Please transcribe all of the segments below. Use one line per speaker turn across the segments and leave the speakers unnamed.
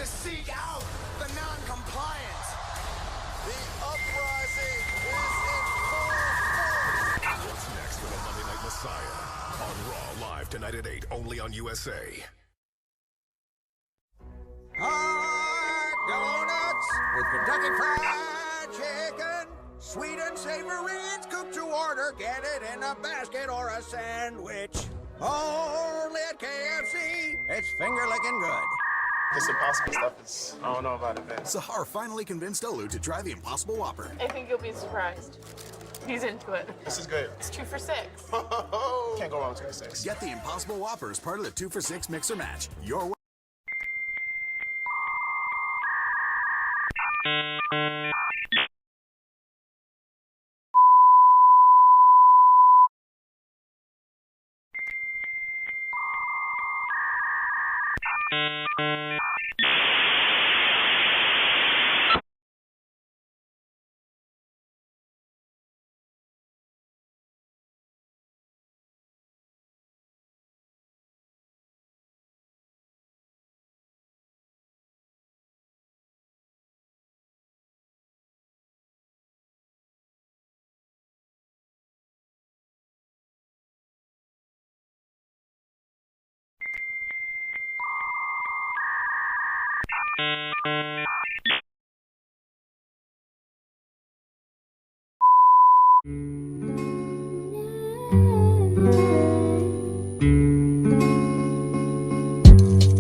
to seek out the non-compliant.
The uprising is in full force.
What's next for the Monday Night Messiah? On Raw, live tonight at 8, only on USA.
Hot donuts with Kentucky Fried Chicken. Sweet and savory, it's cooked to order. Get it in a basket or a sandwich. Only at KFC. It's finger-licking good.
This impossible stuff is, I don't know about it, man.
Sahar finally convinced Olu to try the Impossible Whopper.
I think you'll be surprised. He's into it.
This is good.
It's 2 for $6.
Can't go wrong with 26.
Get the Impossible Whopper as part of the 2 for $6 mixer match. Your way.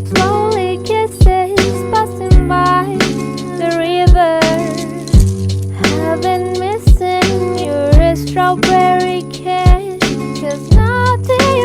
Slowly kisses passing by the river. I've been missing your strawberry kiss, 'cause nothing